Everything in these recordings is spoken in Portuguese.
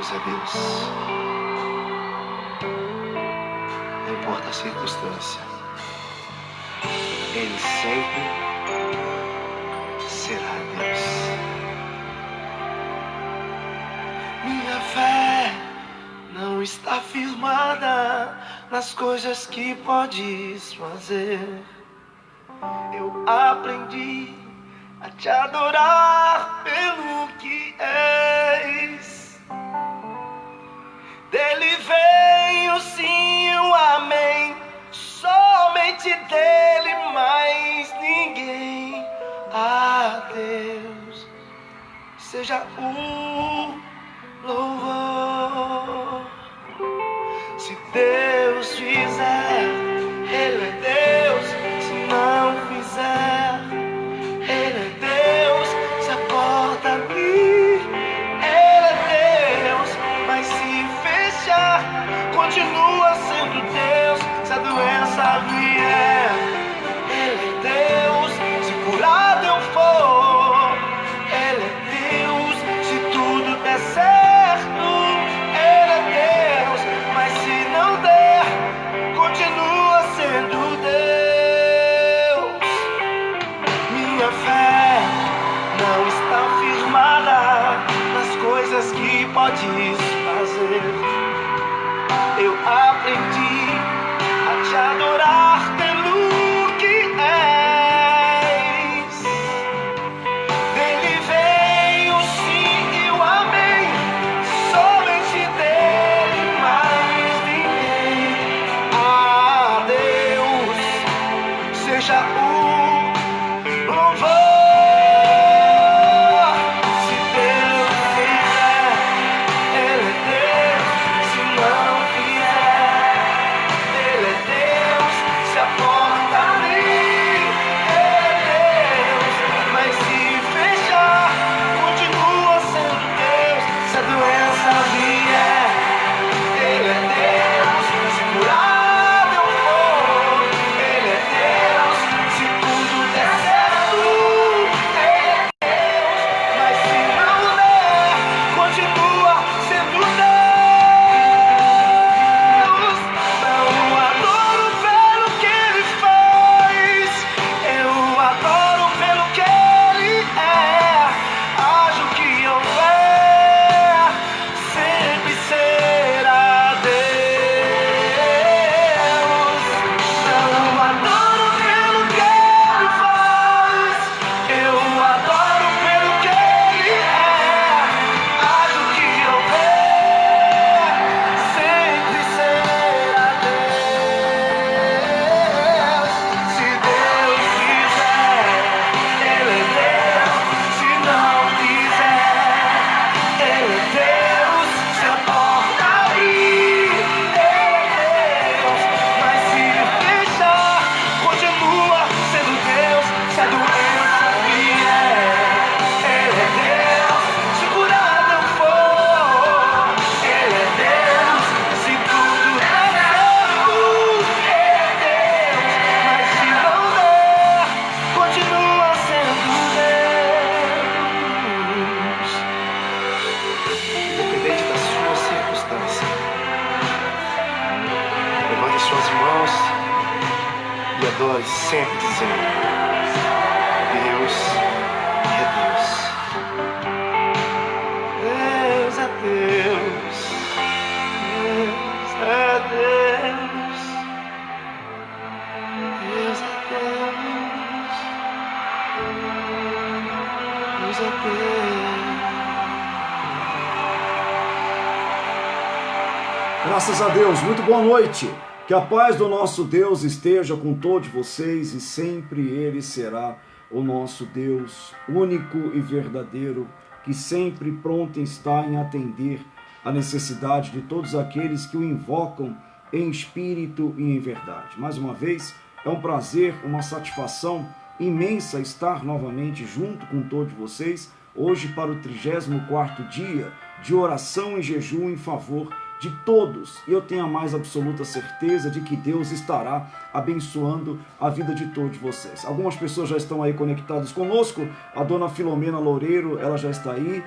Deus é Deus. Não importa a circunstância, Ele sempre será Deus. Minha fé não está firmada nas coisas que podes fazer. Eu aprendi a te adorar pelo que és. Dele vem o sim e o amém, somente dele, mais ninguém. A Deus seja o louvor. Se Deus fizer, Ele é Deus. Se não fizer, Ele é Deus. Se a porta abrir, Ele é Deus. Mas se fechar, continua sendo Deus. Se a doença vier, Ele é Deus. Se curado eu for, Ele é Deus. Se tudo der certo, Ele é Deus. Mas se não der, continua sendo Deus. Minha fé não está firmada nas coisas que podes fazer. Eu aprendi a te adorar pelo que és. Dele vem o sim e o amém, somente dele, mais ninguém. A Deus seja o louvor. Se Deus fizer, Ele é Deus. Se não fizer, Ele é Deus. Se a porta abrir, Ele é Deus. Mas se fechar, continua sendo Deus. Se a doença vier, Ele é Deus. Se curado eu for, Ele é Deus. Se tudo der certo, Ele é Deus. Mas se não der, continua sendo Deus. Não adoro pelo que Ele faz, eu adoro pelo que Ele é. Haja o que houver, sempre será Deus. Não adoro pelo que Ele faz, eu adoro pelo que Ele é. Haja o que houver, sempre será Deus. Se Deus quiser, Ele é Deus. Se não quiser, Ele é Deus. Se a porta abrir, Ele é Deus. Mas se fechar, continua sendo Deus. Se a doença vier, Ele é Deus. Se curado eu for, Ele é Deus. Se tudo der certo, Ele é Deus. Mas se não der, continua sendo Deus. Independente da sua circunstância, levante suas mãos e adore sempre dizendo: Deus é Deus. Deus é Deus. Deus é Deus. Deus é Deus. Deus é Deus. Graças a Deus, muito boa noite. Que a paz do nosso Deus esteja com todos vocês e sempre Ele será o nosso Deus único e verdadeiro, que sempre pronto está em atender a necessidade de todos aqueles que o invocam em espírito e em verdade. Mais uma vez, é um prazer, uma satisfação imensa estar novamente junto com todos vocês, hoje para o 34º dia de oração e jejum em favor de todos. E eu tenho a mais absoluta certeza de que Deus estará abençoando a vida de todos vocês. Algumas pessoas já estão aí conectadas conosco. A dona Filomena Loureiro, ela já está aí.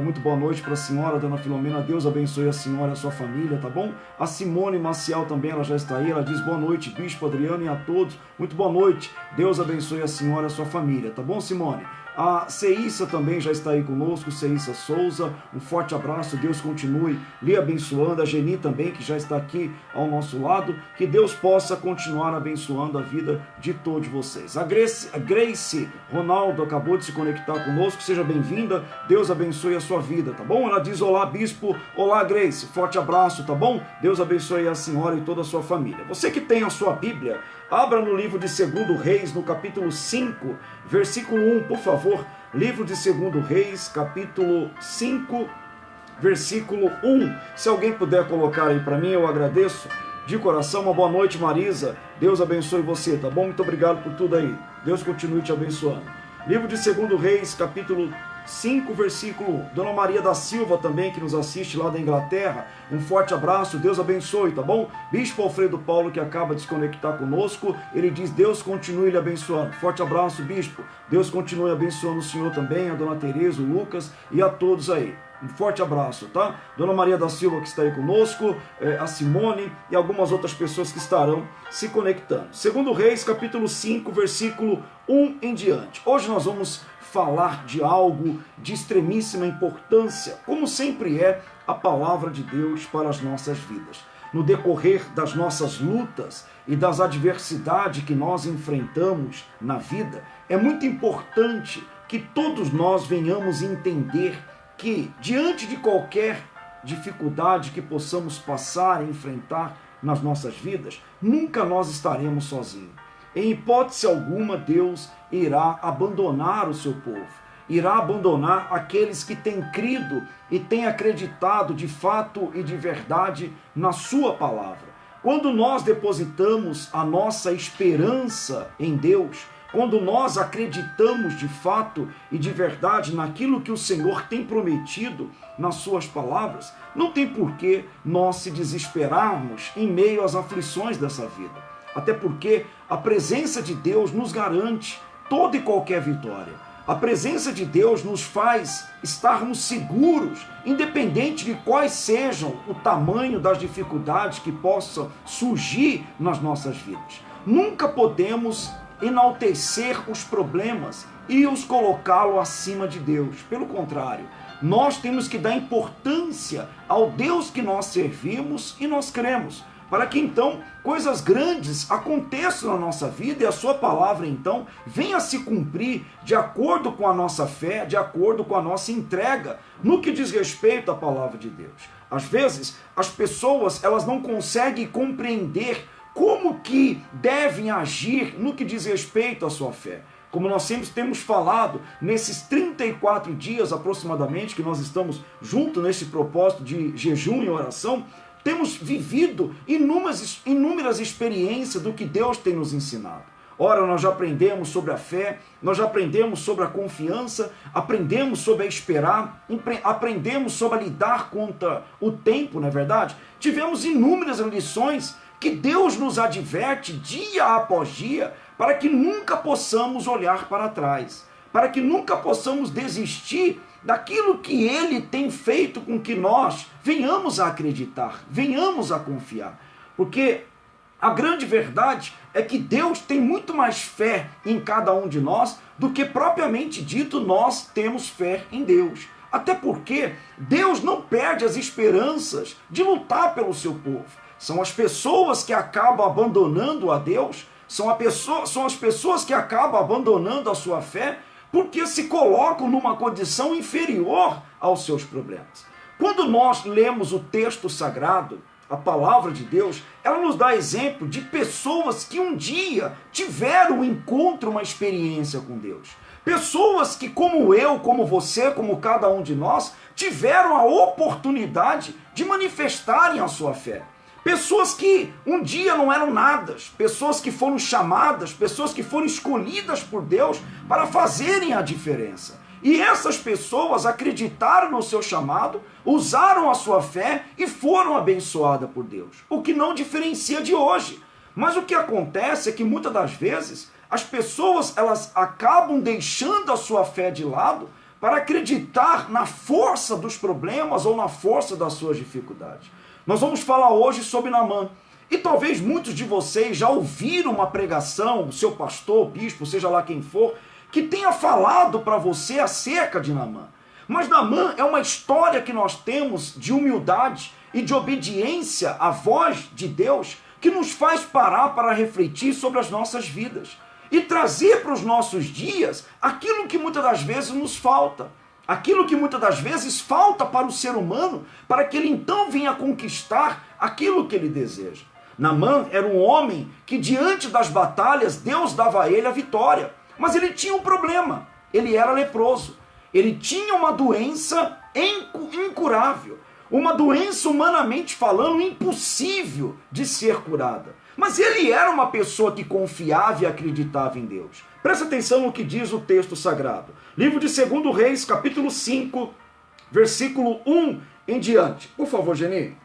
Muito boa noite para a senhora, dona Filomena. Deus abençoe a senhora e a sua família, tá bom? A Simone Maciel também, ela já está aí. Ela diz boa noite, Bispo Adriano, e a todos. Muito boa noite. Deus abençoe a senhora e a sua família, tá bom, Simone? A Ceissa também já está aí conosco, Ceissa Souza, um forte abraço, Deus continue lhe abençoando, a Geni também, que já está aqui ao nosso lado, que Deus possa continuar abençoando a vida de todos vocês. A Grace Ronaldo acabou de se conectar conosco, seja bem-vinda, Deus abençoe a sua vida, tá bom? Ela diz olá, Bispo, olá, Grace, forte abraço, tá bom? Deus abençoe a senhora e toda a sua família. Você que tem a sua Bíblia, abra no livro de 2 Reis, no capítulo 5, versículo 1, por favor. Livro de 2 Reis, capítulo 5, versículo 1. Se alguém puder colocar aí para mim, eu agradeço de coração. Uma boa noite, Marisa. Deus abençoe você, tá bom? Muito obrigado por tudo aí. Deus continue te abençoando. Livro de 2 Reis, capítulo 5, versículo 1. Dona Maria da Silva também, que nos assiste lá da Inglaterra. Um forte abraço, Deus abençoe, tá bom? Bispo Alfredo Paulo, que acaba de se conectar conosco, ele diz, Deus continue lhe abençoando. Forte abraço, Bispo. Deus continue abençoando o senhor também, a Dona Tereza, o Lucas e a todos aí. Um forte abraço, tá? Dona Maria da Silva, que está aí conosco, a Simone e algumas outras pessoas que estarão se conectando. 2 Reis, capítulo 5, versículo 1 em diante. Hoje nós vamos falar de algo de extremíssima importância, como sempre é a palavra de Deus para as nossas vidas. No decorrer das nossas lutas e das adversidades que nós enfrentamos na vida, é muito importante que todos nós venhamos entender que, diante de qualquer dificuldade que possamos passar e enfrentar nas nossas vidas, nunca nós estaremos sozinhos. Em hipótese alguma, Deus irá abandonar o seu povo, irá abandonar aqueles que têm crido e têm acreditado de fato e de verdade na sua palavra. Quando nós depositamos a nossa esperança em Deus, quando nós acreditamos de fato e de verdade naquilo que o Senhor tem prometido nas suas palavras, não tem por que nós se desesperarmos em meio às aflições dessa vida. Até porque a presença de Deus nos garante toda e qualquer vitória. A presença de Deus nos faz estarmos seguros, independente de quais sejam o tamanho das dificuldades que possam surgir nas nossas vidas. Nunca podemos enaltecer os problemas e os colocá-lo acima de Deus. Pelo contrário, nós temos que dar importância ao Deus que nós servimos e nós cremos, para que então coisas grandes aconteçam na nossa vida e a sua palavra então venha a se cumprir de acordo com a nossa fé, de acordo com a nossa entrega no que diz respeito à palavra de Deus. Às vezes, as pessoas elas não conseguem compreender como que devem agir no que diz respeito à sua fé. Como nós sempre temos falado, nesses 34 dias aproximadamente que nós estamos juntos nesse propósito de jejum e oração, temos vivido inúmeras experiências do que Deus tem nos ensinado. Ora, nós já aprendemos sobre a fé, nós já aprendemos sobre a confiança, aprendemos sobre a esperar, aprendemos sobre a lidar contra o tempo, não é verdade? Tivemos inúmeras lições que Deus nos adverte dia após dia para que nunca possamos olhar para trás, para que nunca possamos desistir daquilo que Ele tem feito com que nós venhamos a acreditar, venhamos a confiar. Porque a grande verdade é que Deus tem muito mais fé em cada um de nós do que propriamente dito nós temos fé em Deus. Até porque Deus não perde as esperanças de lutar pelo seu povo. São as pessoas que acabam abandonando a Deus, são as pessoas que acabam abandonando a sua fé, porque se colocam numa condição inferior aos seus problemas. Quando nós lemos o texto sagrado, a palavra de Deus, ela nos dá exemplo de pessoas que um dia tiveram um encontro, uma experiência com Deus. Pessoas que, como eu, como você, como cada um de nós, tiveram a oportunidade de manifestarem a sua fé. Pessoas que um dia não eram nada, pessoas que foram chamadas, pessoas que foram escolhidas por Deus para fazerem a diferença. E essas pessoas acreditaram no seu chamado, usaram a sua fé e foram abençoadas por Deus. O que não diferencia de hoje. Mas o que acontece é que muitas das vezes as pessoas elas acabam deixando a sua fé de lado para acreditar na força dos problemas ou na força das suas dificuldades. Nós vamos falar hoje sobre Naamã. E talvez muitos de vocês já ouviram uma pregação, o seu pastor, o bispo, seja lá quem for, que tenha falado para você acerca de Naamã. Mas Naamã é uma história que nós temos de humildade e de obediência à voz de Deus que nos faz parar para refletir sobre as nossas vidas e trazer para os nossos dias aquilo que muitas das vezes nos falta. Aquilo que muitas das vezes falta para o ser humano, para que ele então venha conquistar aquilo que ele deseja. Naamã era um homem que diante das batalhas Deus dava a ele a vitória. Mas ele tinha um problema, ele era leproso. Ele tinha uma doença incurável, uma doença humanamente falando impossível de ser curada. Mas ele era uma pessoa que confiava e acreditava em Deus. Presta atenção no que diz o texto sagrado. Livro de 2 Reis, capítulo 5, versículo 1 em diante. Por favor, Geni.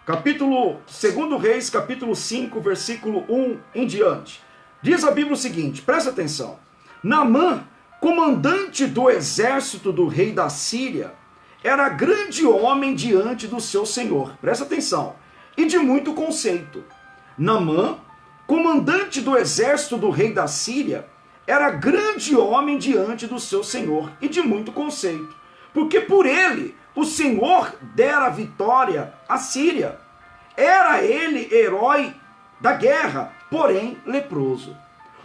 2 Reis, capítulo 5, versículo 1 em diante. Diz a Bíblia o seguinte, presta atenção. Naamã, comandante do exército do rei da Síria, era grande homem diante do seu senhor. Presta atenção. E de muito conceito. Naamã, comandante do exército do rei da Síria, era grande homem diante do seu senhor e de muito conceito. Porque por ele o Senhor dera vitória à Síria. Era ele herói da guerra, porém leproso.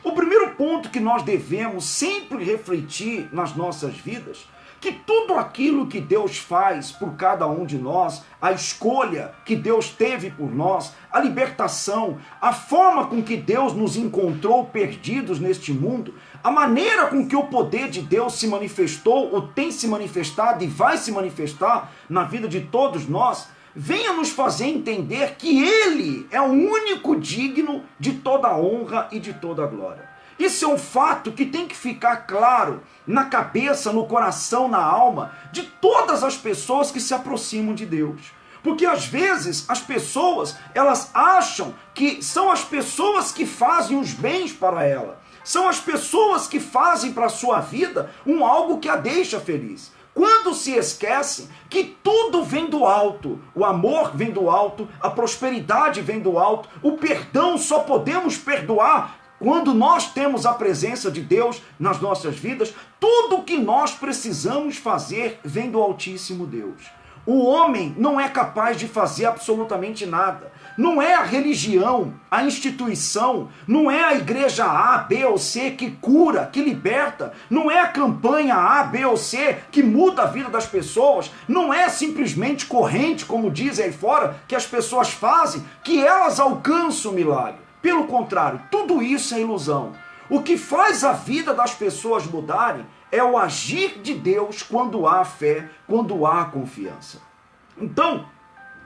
O primeiro ponto que nós devemos sempre refletir nas nossas vidas, que tudo aquilo que Deus faz por cada um de nós, a escolha que Deus teve por nós, a libertação, a forma com que Deus nos encontrou perdidos neste mundo, a maneira com que o poder de Deus se manifestou, ou tem se manifestado e vai se manifestar na vida de todos nós, venha nos fazer entender que Ele é o único digno de toda a honra e de toda a glória. Isso é um fato que tem que ficar claro na cabeça, no coração, na alma de todas as pessoas que se aproximam de Deus. Porque às vezes as pessoas, elas acham que são as pessoas que fazem os bens para ela. São as pessoas que fazem para a sua vida algo que a deixa feliz. Quando se esquecem que tudo vem do alto, o amor vem do alto, a prosperidade vem do alto, o perdão só podemos perdoar quando nós temos a presença de Deus nas nossas vidas. Tudo o que nós precisamos fazer vem do Altíssimo Deus. O homem não é capaz de fazer absolutamente nada. Não é a religião, a instituição, não é a igreja A, B ou C que cura, que liberta, não é a campanha A, B ou C que muda a vida das pessoas, não é simplesmente corrente, como dizem aí fora, que as pessoas fazem, que elas alcançam o milagre. Pelo contrário, tudo isso é ilusão. O que faz a vida das pessoas mudarem é o agir de Deus quando há fé, quando há confiança. Então,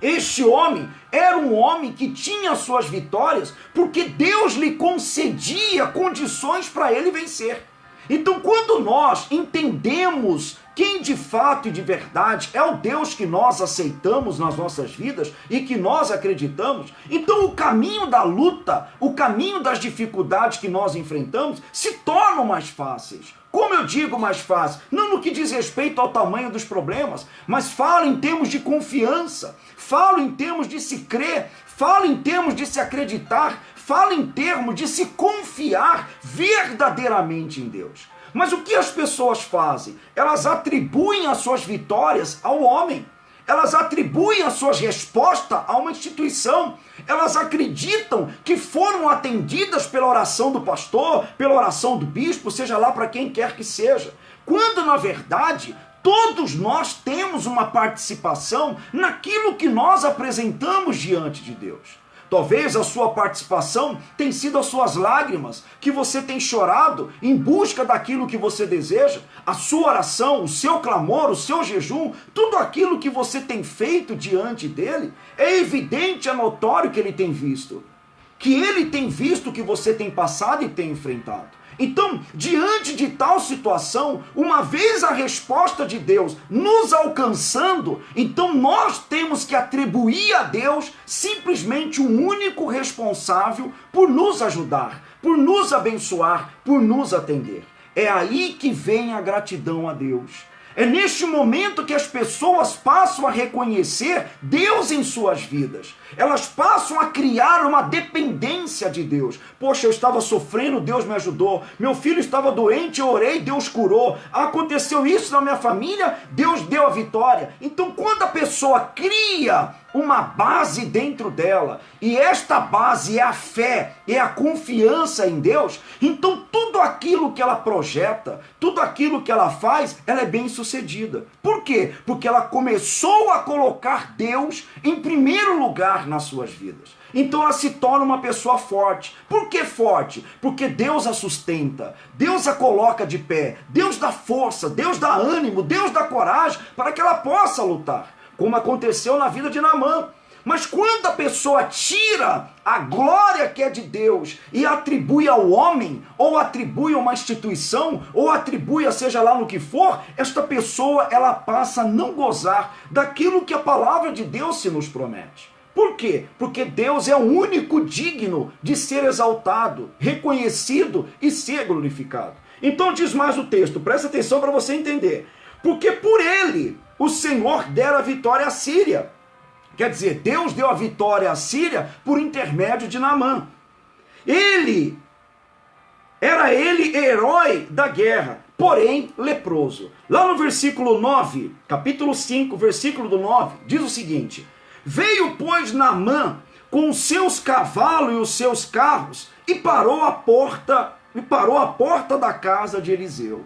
este homem era um homem que tinha suas vitórias porque Deus lhe concedia condições para ele vencer. Então, quando nós entendemos quem de fato e de verdade é o Deus que nós aceitamos nas nossas vidas e que nós acreditamos, então o caminho da luta, o caminho das dificuldades que nós enfrentamos se tornam mais fáceis. Como eu digo mais fácil? Não no que diz respeito ao tamanho dos problemas, mas falo em termos de confiança, falo em termos de se crer, falo em termos de se acreditar, falo em termos de se confiar verdadeiramente em Deus. Mas o que as pessoas fazem? Elas atribuem as suas vitórias ao homem. Elas atribuem as suas respostas a uma instituição. Elas acreditam que foram atendidas pela oração do pastor, pela oração do bispo, seja lá para quem quer que seja. Quando, na verdade, todos nós temos uma participação naquilo que nós apresentamos diante de Deus. Talvez a sua participação tenha sido as suas lágrimas, que você tem chorado em busca daquilo que você deseja, a sua oração, o seu clamor, o seu jejum, tudo aquilo que você tem feito diante dele, é evidente, é notório que ele tem visto. Que ele tem visto o que você tem passado e tem enfrentado. Então, diante de tal situação, uma vez a resposta de Deus nos alcançando, então nós temos que atribuir a Deus simplesmente o único responsável por nos ajudar, por nos abençoar, por nos atender. É aí que vem a gratidão a Deus. É neste momento que as pessoas passam a reconhecer Deus em suas vidas. Elas passam a criar uma dependência de Deus. Poxa, eu estava sofrendo, Deus me ajudou. Meu filho estava doente, eu orei, Deus curou. Aconteceu isso na minha família, Deus deu a vitória. Então, quando a pessoa cria uma base dentro dela, e esta base é a fé, é a confiança em Deus, então tudo aquilo que ela projeta, tudo aquilo que ela faz, ela é bem sucedida. Por quê? Porque ela começou a colocar Deus em primeiro lugar nas suas vidas. Então ela se torna uma pessoa forte. Por que forte? Porque Deus a sustenta, Deus a coloca de pé, Deus dá força, Deus dá ânimo, Deus dá coragem para que ela possa lutar, como aconteceu na vida de Naamã. Mas quando a pessoa tira a glória que é de Deus e atribui ao homem, ou atribui a uma instituição, ou atribui a seja lá no que for, esta pessoa ela passa a não gozar daquilo que a palavra de Deus se nos promete. Por quê? Porque Deus é o único digno de ser exaltado, reconhecido e ser glorificado. Então diz mais o texto, presta atenção para você entender. Porque por ele o Senhor dera a vitória à Síria. Quer dizer, Deus deu a vitória à Síria por intermédio de Naamã. Era ele herói da guerra, porém leproso. Lá no versículo 9, capítulo 5, versículo do 9, diz o seguinte: veio, pois, Naamã com os seus cavalos e os seus carros e parou a porta da casa de Eliseu.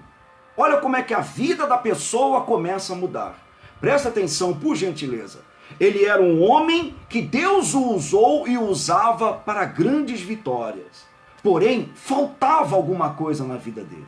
Olha como é que a vida da pessoa começa a mudar. Presta atenção, por gentileza. Ele era um homem que Deus o usou e usava para grandes vitórias. Porém, faltava alguma coisa na vida dele.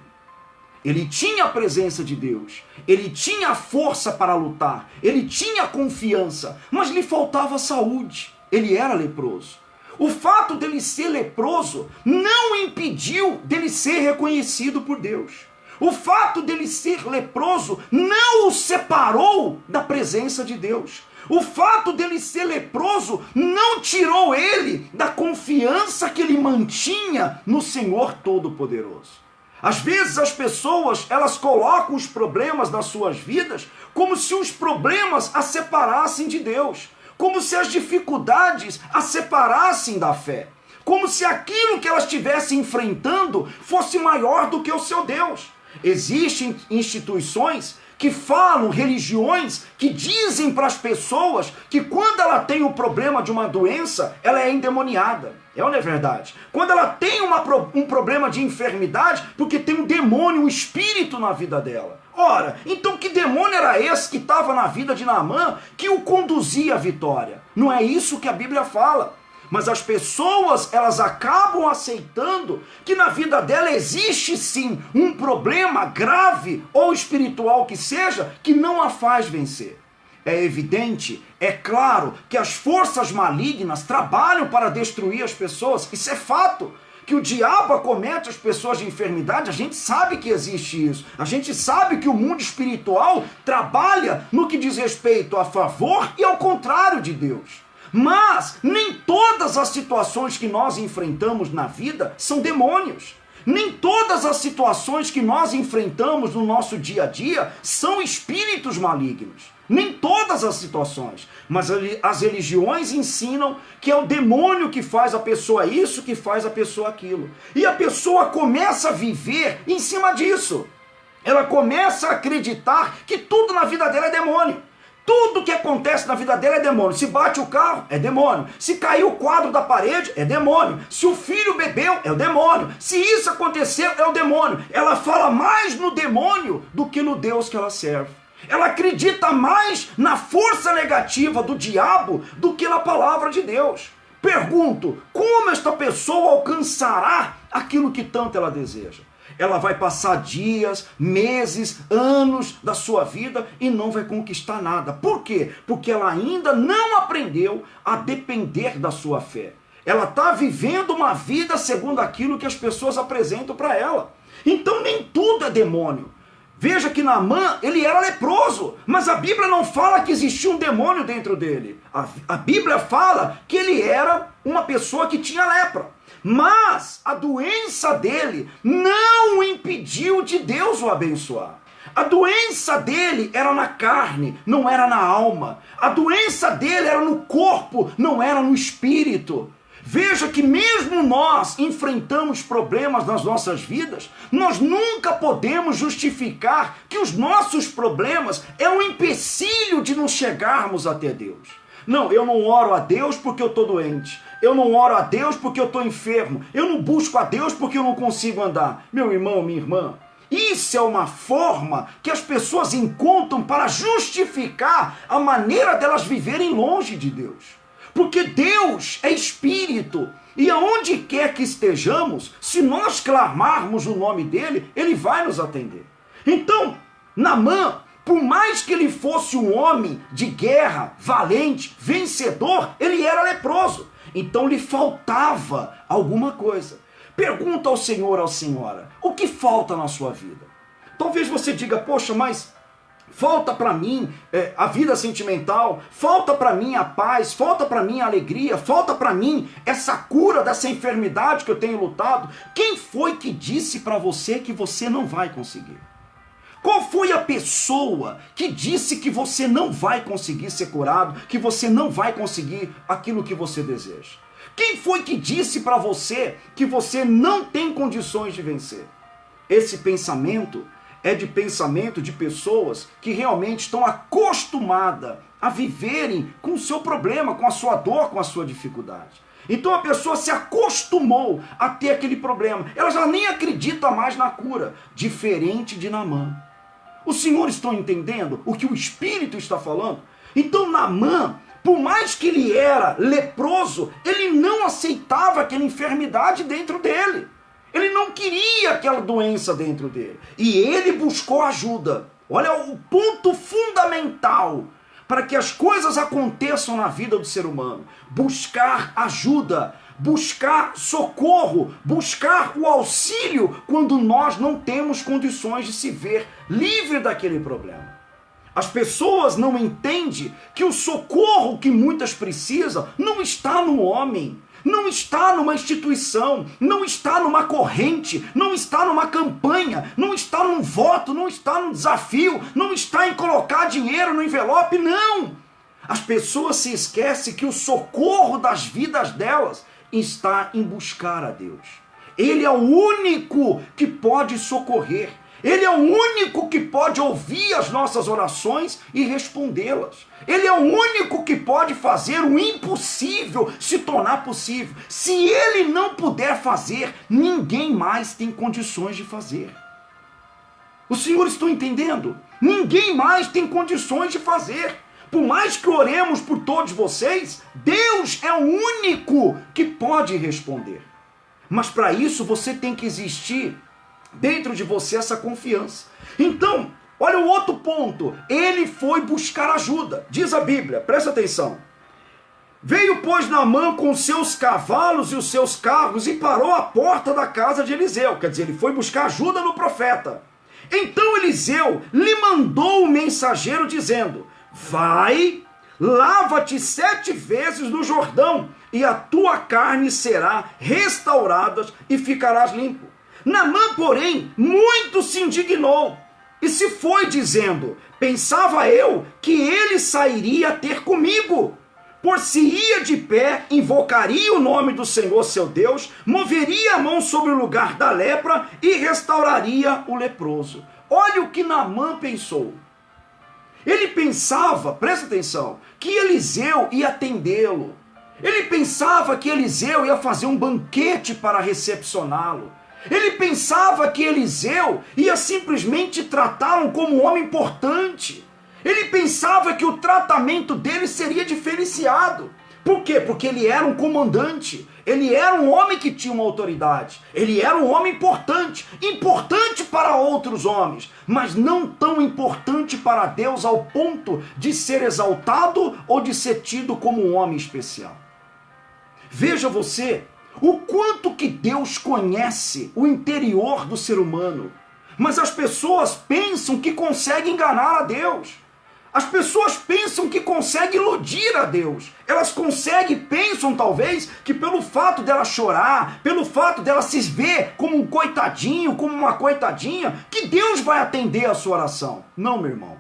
Ele tinha a presença de Deus, ele tinha força para lutar, ele tinha confiança, mas lhe faltava saúde. Ele era leproso. O fato dele ser leproso não impediu dele ser reconhecido por Deus. O fato dele ser leproso não o separou da presença de Deus. O fato dele ser leproso não tirou ele da confiança que ele mantinha no Senhor Todo-Poderoso. Às vezes as pessoas, elas colocam os problemas das suas vidas como se os problemas as separassem de Deus, como se as dificuldades as separassem da fé, como se aquilo que elas estivessem enfrentando fosse maior do que o seu Deus. Existem instituições que falam, religiões que dizem para as pessoas que quando ela tem o problema de uma doença, ela é endemoniada. É ou não é verdade? Quando ela tem um problema de enfermidade, porque tem um demônio, um espírito na vida dela. Ora, então que demônio era esse que estava na vida de Naamã que o conduzia à vitória? Não é isso que a Bíblia fala. Mas as pessoas, elas acabam aceitando que na vida dela existe sim um problema grave ou espiritual que seja, que não a faz vencer. É evidente, é claro, que as forças malignas trabalham para destruir as pessoas. Isso é fato. Que o diabo acomete as pessoas de enfermidade, a gente sabe que existe isso. A gente sabe que o mundo espiritual trabalha no que diz respeito a favor e ao contrário de Deus. Mas nem todas as situações que nós enfrentamos na vida são demônios. Nem todas as situações que nós enfrentamos no nosso dia a dia são espíritos malignos. Nem todas as situações. Mas as religiões ensinam que é o demônio que faz a pessoa isso, que faz a pessoa aquilo. E a pessoa começa a viver em cima disso. Ela começa a acreditar que tudo na vida dela é demônio. Tudo que acontece na vida dela é demônio. Se bate o carro, é demônio. Se caiu o quadro da parede, é demônio. Se o filho bebeu, é o demônio. Se isso aconteceu, é o demônio. Ela fala mais no demônio do que no Deus que ela serve. Ela acredita mais na força negativa do diabo do que na palavra de Deus. Pergunto, como esta pessoa alcançará aquilo que tanto ela deseja? Ela vai passar dias, meses, anos da sua vida e não vai conquistar nada. Por quê? Porque ela ainda não aprendeu a depender da sua fé. Ela está vivendo uma vida segundo aquilo que as pessoas apresentam para ela. Então nem tudo é demônio. Veja que Naamã, ele era leproso, mas a Bíblia não fala que existia um demônio dentro dele. A Bíblia fala que ele era uma pessoa que tinha lepra. Mas a doença dele não o impediu de Deus o abençoar. A doença dele era na carne, não era na alma. A doença dele era no corpo, não era no espírito. Veja que mesmo nós enfrentamos problemas nas nossas vidas, nós nunca podemos justificar que os nossos problemas é um empecilho de nos chegarmos até Deus. Não, eu não oro a Deus porque eu estou doente. Eu não oro a Deus porque eu estou enfermo. Eu não busco a Deus porque eu não consigo andar. Meu irmão, minha irmã, isso é uma forma que as pessoas encontram para justificar a maneira delas viverem longe de Deus. Porque Deus é espírito, e aonde quer que estejamos, se nós clamarmos o nome dele, ele vai nos atender. Então, Naamã, por mais que ele fosse um homem de guerra, valente, vencedor, ele era leproso. Então lhe faltava alguma coisa. Pergunta ao Senhor, à Senhora, o que falta na sua vida? Talvez você diga, poxa, mas falta para mim a vida sentimental, falta para mim a paz, falta para mim a alegria, falta para mim essa cura dessa enfermidade que eu tenho lutado. Quem foi que disse para você que você não vai conseguir? Qual foi a pessoa que disse que você não vai conseguir ser curado, que você não vai conseguir aquilo que você deseja? Quem foi que disse para você que você não tem condições de vencer? Esse pensamento é de pensamento de pessoas que realmente estão acostumadas a viverem com o seu problema, com a sua dor, com a sua dificuldade. Então a pessoa se acostumou a ter aquele problema. Ela já nem acredita mais na cura, diferente de Naamã. Os senhores estão entendendo o que o Espírito está falando? Então Naamã, por mais que ele era leproso, ele não aceitava aquela enfermidade dentro dele. Ele não queria aquela doença dentro dele. E ele buscou ajuda. Olha o ponto fundamental para que as coisas aconteçam na vida do ser humano. Buscar ajuda, buscar socorro, buscar o auxílio quando nós não temos condições de se ver livre daquele problema. As pessoas não entendem que o socorro que muitas precisam não está no homem, não está numa instituição, não está numa corrente, não está numa campanha, não está num voto, não está num desafio, não está em colocar dinheiro no envelope, não! As pessoas se esquecem que o socorro das vidas delas está em buscar a Deus. Ele é o único que pode socorrer. Ele é o único que pode ouvir as nossas orações e respondê-las. Ele é o único que pode fazer o impossível se tornar possível. Se ele não puder fazer, ninguém mais tem condições de fazer. Os senhores estão entendendo? Ninguém mais tem condições de fazer. Por mais que oremos por todos vocês, Deus é o único que pode responder. Mas para isso você tem que existir dentro de você essa confiança. Então, olha o outro ponto. Ele foi buscar ajuda. Diz a Bíblia, presta atenção. Veio, pois, Naamã com os seus cavalos e os seus carros e parou à porta da casa de Eliseu. Quer dizer, ele foi buscar ajuda no profeta. Então Eliseu lhe mandou o mensageiro dizendo: vai, lava-te 7 vezes no Jordão e a tua carne será restaurada e ficarás limpo. Naamã, porém, muito se indignou e se foi dizendo: pensava eu que ele sairia a ter comigo, por se ia de pé, invocaria o nome do Senhor seu Deus, moveria a mão sobre o lugar da lepra e restauraria o leproso. Olha o que Naamã pensou. Ele pensava, presta atenção, que Eliseu ia atendê-lo. Ele pensava que Eliseu ia fazer um banquete para recepcioná-lo. Ele pensava que Eliseu ia simplesmente tratá-lo como um homem importante. Ele pensava que o tratamento dele seria diferenciado. Por quê? Porque ele era um comandante. Ele era um homem que tinha uma autoridade. Ele era um homem importante. Importante para outros homens, mas não tão importante para Deus ao ponto de ser exaltado ou de ser tido como um homem especial. Veja você o quanto que Deus conhece o interior do ser humano. Mas as pessoas pensam que conseguem enganar a Deus. As pessoas pensam que conseguem iludir a Deus. Elas pensam talvez, que pelo fato dela chorar, pelo fato dela se ver como um coitadinho, como uma coitadinha, que Deus vai atender a sua oração. Não, meu irmão.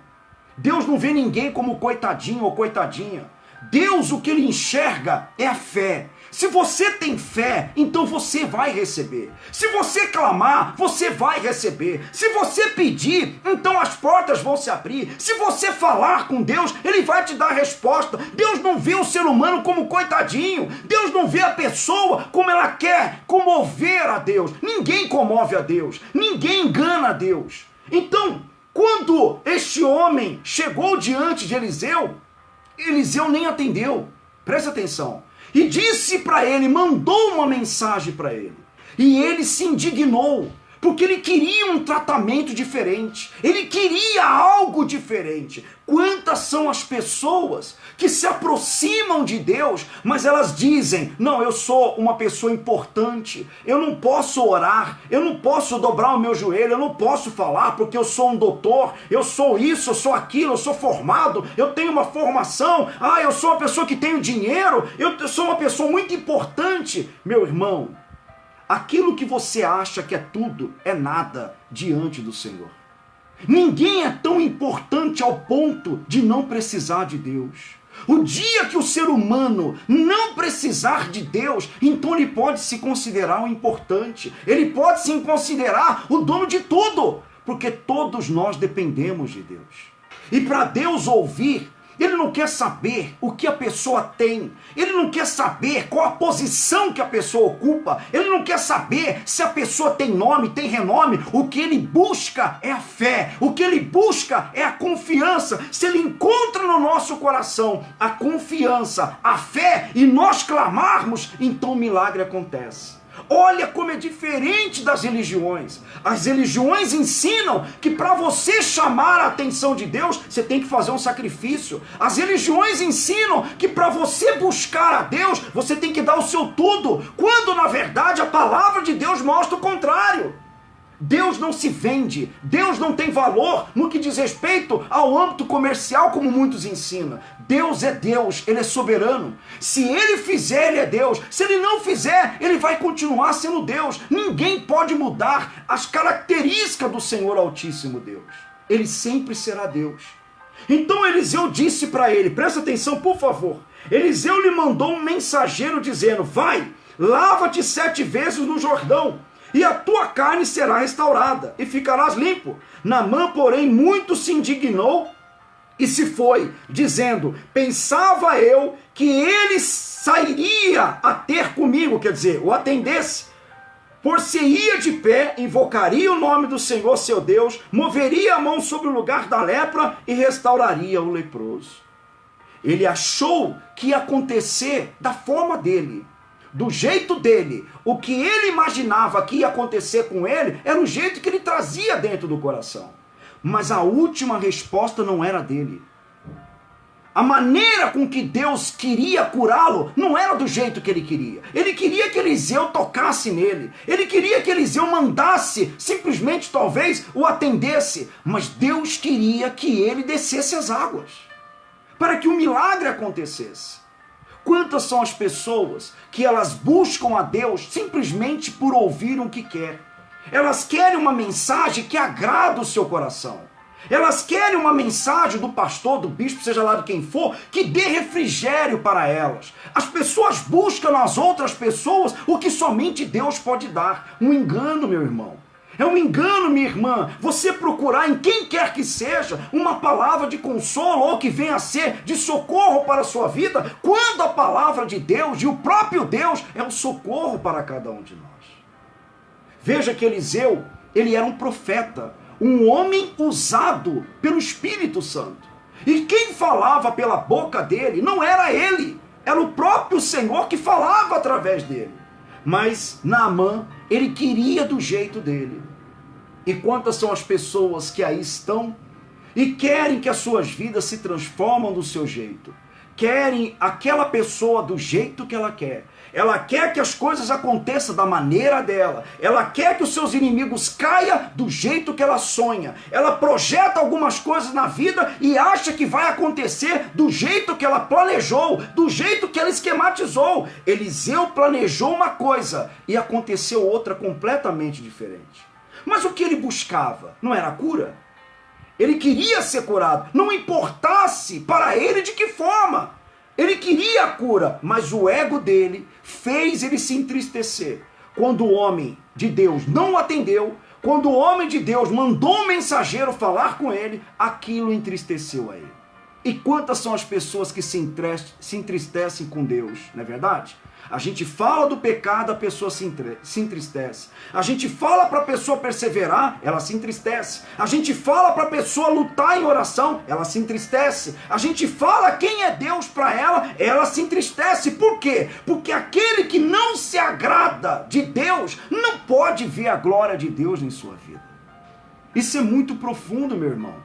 Deus não vê ninguém como coitadinho ou coitadinha. Deus, o que ele enxerga é a fé. Se você tem fé, então você vai receber. Se você clamar, você vai receber. Se você pedir, então as portas vão se abrir. Se você falar com Deus, ele vai te dar a resposta. Deus não vê o ser humano como coitadinho. Deus não vê a pessoa como ela quer comover a Deus. Ninguém comove a Deus. Ninguém engana a Deus. Então, quando este homem chegou diante de Eliseu, Eliseu nem atendeu. Presta atenção. E disse para ele, mandou uma mensagem para ele. E ele se indignou, porque ele queria um tratamento diferente. Ele queria algo diferente. Quantas são as pessoas que se aproximam de Deus, mas elas dizem, não, eu sou uma pessoa importante, eu não posso orar, eu não posso dobrar o meu joelho, eu não posso falar porque eu sou um doutor, eu sou isso, eu sou aquilo, eu sou formado, eu tenho uma formação, eu sou uma pessoa que tenho dinheiro, eu sou uma pessoa muito importante. Meu irmão, aquilo que você acha que é tudo é nada diante do Senhor. Ninguém é tão importante ao ponto de não precisar de Deus. O dia que o ser humano não precisar de Deus, então ele pode se considerar um importante. Ele pode se considerar o dono de tudo, porque todos nós dependemos de Deus. E para Deus ouvir, ele não quer saber o que a pessoa tem. Ele não quer saber qual a posição que a pessoa ocupa. Ele não quer saber se a pessoa tem nome, tem renome. O que ele busca é a fé. O que ele busca é a confiança. Se ele encontra no nosso coração a confiança, a fé, e nós clamarmos, então o milagre acontece. Olha como é diferente das religiões. As religiões ensinam que para você chamar a atenção de Deus, você tem que fazer um sacrifício. As religiões ensinam que para você buscar a Deus, você tem que dar o seu tudo, quando na verdade a palavra de Deus mostra o contrário. Deus não se vende, Deus não tem valor no que diz respeito ao âmbito comercial, como muitos ensinam. Deus é Deus, Ele é soberano. Se Ele fizer, Ele é Deus. Se Ele não fizer, Ele vai continuar sendo Deus. Ninguém pode mudar as características do Senhor Altíssimo Deus. Ele sempre será Deus. Então Eliseu disse para ele, presta atenção por favor, Eliseu lhe mandou um mensageiro dizendo, vai, lava-te 7 vezes no Jordão, e a tua carne será restaurada, e ficarás limpo. Naamã, porém, muito se indignou e se foi, dizendo, pensava eu que ele sairia a ter comigo, quer dizer, o atendesse, por-se-ia de pé, invocaria o nome do Senhor seu Deus, moveria a mão sobre o lugar da lepra e restauraria o leproso. Ele achou que ia acontecer da forma dele, do jeito dele. O que ele imaginava que ia acontecer com ele era o jeito que ele trazia dentro do coração. Mas a última resposta não era dele. A maneira com que Deus queria curá-lo não era do jeito que ele queria. Ele queria que Eliseu tocasse nele. Ele queria que Eliseu mandasse, simplesmente talvez o atendesse. Mas Deus queria que ele descesse as águas, para que o milagre acontecesse. Quantas são as pessoas que elas buscam a Deus simplesmente por ouvir o que quer? Elas querem uma mensagem que agrada o seu coração. Elas querem uma mensagem do pastor, do bispo, seja lá de quem for, que dê refrigério para elas. As pessoas buscam nas outras pessoas o que somente Deus pode dar. Um engano, meu irmão. É um engano, minha irmã, você procurar em quem quer que seja uma palavra de consolo ou que venha a ser de socorro para a sua vida, quando a palavra de Deus e o próprio Deus é o socorro para cada um de nós. Veja que Eliseu, ele era um profeta, um homem usado pelo Espírito Santo. E quem falava pela boca dele não era ele, era o próprio Senhor que falava através dele. Mas Naamã, ele queria do jeito dele. E quantas são as pessoas que aí estão e querem que as suas vidas se transformem do seu jeito? querem aquela pessoa do jeito que ela quer. Ela quer que as coisas aconteçam da maneira dela. Ela quer que os seus inimigos caiam do jeito que ela sonha. Ela projeta algumas coisas na vida e acha que vai acontecer do jeito que ela planejou, do jeito que ela esquematizou. Eliseu planejou uma coisa e aconteceu outra completamente diferente. Mas o que ele buscava? Não era a cura? Ele queria ser curado, não importasse para ele de que forma. Ele queria a cura, mas o ego dele fez ele se entristecer. Quando o homem de Deus não o atendeu, quando o homem de Deus mandou um mensageiro falar com ele, aquilo entristeceu a ele. E quantas são as pessoas que se entristecem com Deus, não é verdade? A gente fala do pecado, a pessoa se entristece. A gente fala para a pessoa perseverar, ela se entristece. A gente fala para a pessoa lutar em oração, ela se entristece. A gente fala quem é Deus para ela se entristece. Por quê? Porque aquele que não se agrada de Deus não pode ver a glória de Deus em sua vida. Isso é muito profundo, meu irmão.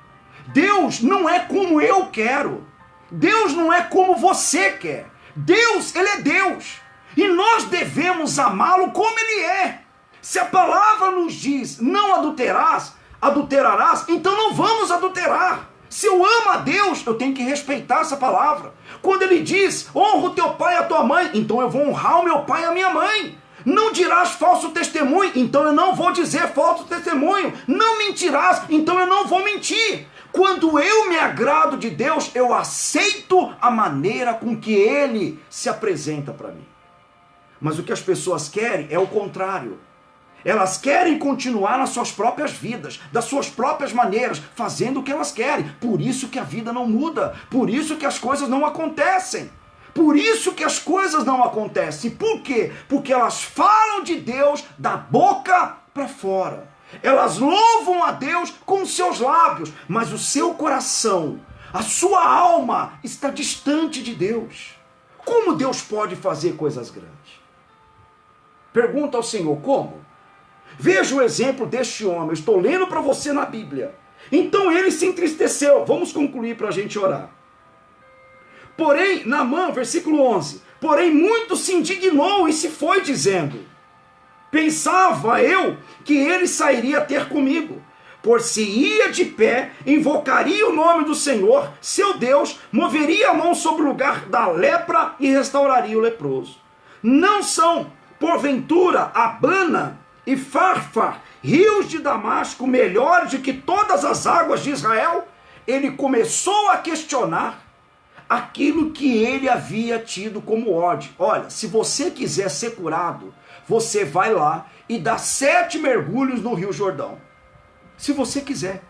Deus não é como eu quero. Deus não é como você quer. Deus, Ele é Deus. E nós devemos amá-lo como Ele é. Se a palavra nos diz, não adulterarás, então não vamos adulterar. Se eu amo a Deus, eu tenho que respeitar essa palavra. Quando Ele diz, honra o teu pai e a tua mãe, então eu vou honrar o meu pai e a minha mãe. Não dirás falso testemunho, então eu não vou dizer falso testemunho. Não mentirás, então eu não vou mentir. Quando eu me agrado de Deus, eu aceito a maneira com que Ele se apresenta para mim. Mas o que as pessoas querem é o contrário. Elas querem continuar nas suas próprias vidas, das suas próprias maneiras, fazendo o que elas querem. Por isso que a vida não muda, por isso que as coisas não acontecem. Por isso que as coisas não acontecem. Por quê? Porque elas falam de Deus da boca para fora. Elas louvam a Deus com os seus lábios, mas o seu coração, a sua alma está distante de Deus. Como Deus pode fazer coisas grandes? Pergunta ao Senhor, como? Veja o exemplo deste homem, eu estou lendo para você na Bíblia. Então ele se entristeceu. Vamos concluir para a gente orar. Porém, Naamã, versículo 11, porém muito se indignou e se foi dizendo, pensava eu que ele sairia ter comigo, por se ia de pé, invocaria o nome do Senhor, seu Deus, moveria a mão sobre o lugar da lepra e restauraria o leproso. Não são, porventura, Abana e Farfar, rios de Damasco, melhores do que todas as águas de Israel? Ele começou a questionar aquilo que ele havia tido como ódio. Olha, se você quiser ser curado, você vai lá e dá 7 mergulhos no Rio Jordão. Se você quiser.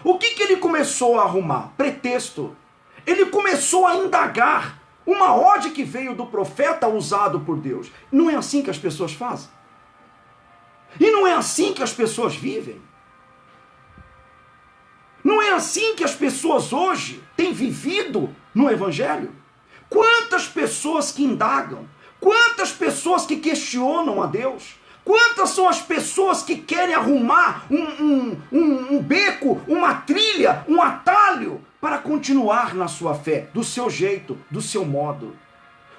O que ele começou a arrumar? Pretexto. Ele começou a indagar uma ode que veio do profeta usado por Deus. Não é assim que as pessoas fazem? E não é assim que as pessoas vivem? Não é assim que as pessoas hoje têm vivido no Evangelho? Quantas pessoas que indagam? Quantas pessoas que questionam a Deus? Quantas são as pessoas que querem arrumar um beco, uma trilha, um atalho para continuar na sua fé, do seu jeito, do seu modo?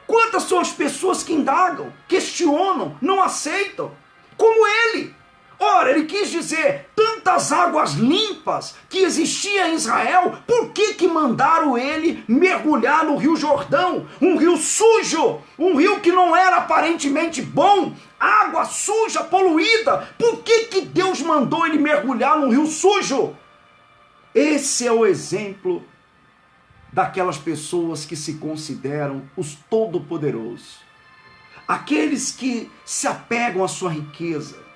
Quantas são as pessoas que indagam, questionam, não aceitam? Como ele. Ora, ele quis dizer, tantas águas limpas que existiam em Israel, por que mandaram ele mergulhar no Rio Jordão? Um rio sujo, um rio que não era aparentemente bom, água suja, poluída. Por que Deus mandou ele mergulhar num rio sujo? Esse é o exemplo daquelas pessoas que se consideram os todo-poderosos. Aqueles que se apegam à sua riqueza.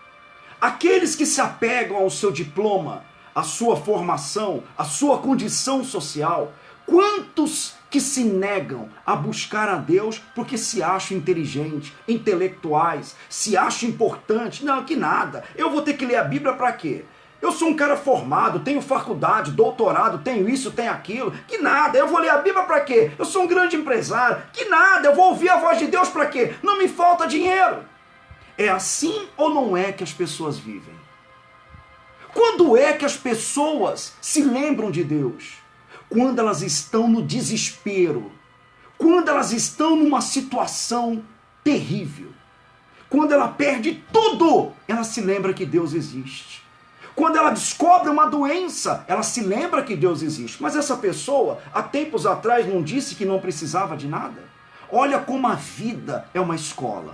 Aqueles que se apegam ao seu diploma, à sua formação, à sua condição social. Quantos que se negam a buscar a Deus porque se acham inteligentes, intelectuais, se acham importantes? Não, que nada. Eu vou ter que ler a Bíblia para quê? Eu sou um cara formado, tenho faculdade, doutorado, tenho isso, tenho aquilo. Que nada. Eu vou ler a Bíblia para quê? Eu sou um grande empresário. Que nada. Eu vou ouvir a voz de Deus para quê? Não me falta dinheiro. É assim ou não é que as pessoas vivem? Quando é que as pessoas se lembram de Deus? Quando elas estão no desespero. quando elas estão numa situação terrível, quando ela perde tudo, ela se lembra que Deus existe. Quando ela descobre uma doença, ela se lembra que Deus existe. Mas essa pessoa, há tempos atrás, não disse que não precisava de nada? Olha como a vida é uma escola.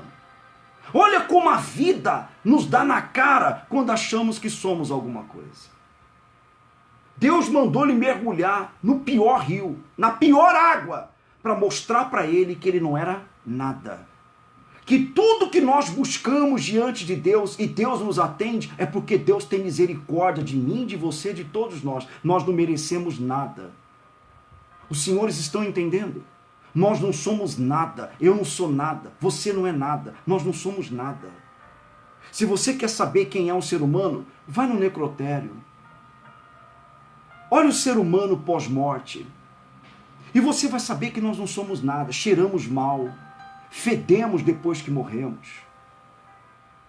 Olha como a vida nos dá na cara quando achamos que somos alguma coisa. Deus mandou ele mergulhar no pior rio, na pior água, para mostrar para ele que ele não era nada. Que tudo que nós buscamos diante de Deus e Deus nos atende é porque Deus tem misericórdia de mim, de você, de todos nós. Nós não merecemos nada. Os senhores estão entendendo? Nós não somos nada, eu não sou nada, você não é nada, nós não somos nada. Se você quer saber quem é um ser humano, vai no necrotério. Olha o ser humano pós-morte. E você vai saber que nós não somos nada, cheiramos mal, fedemos depois que morremos.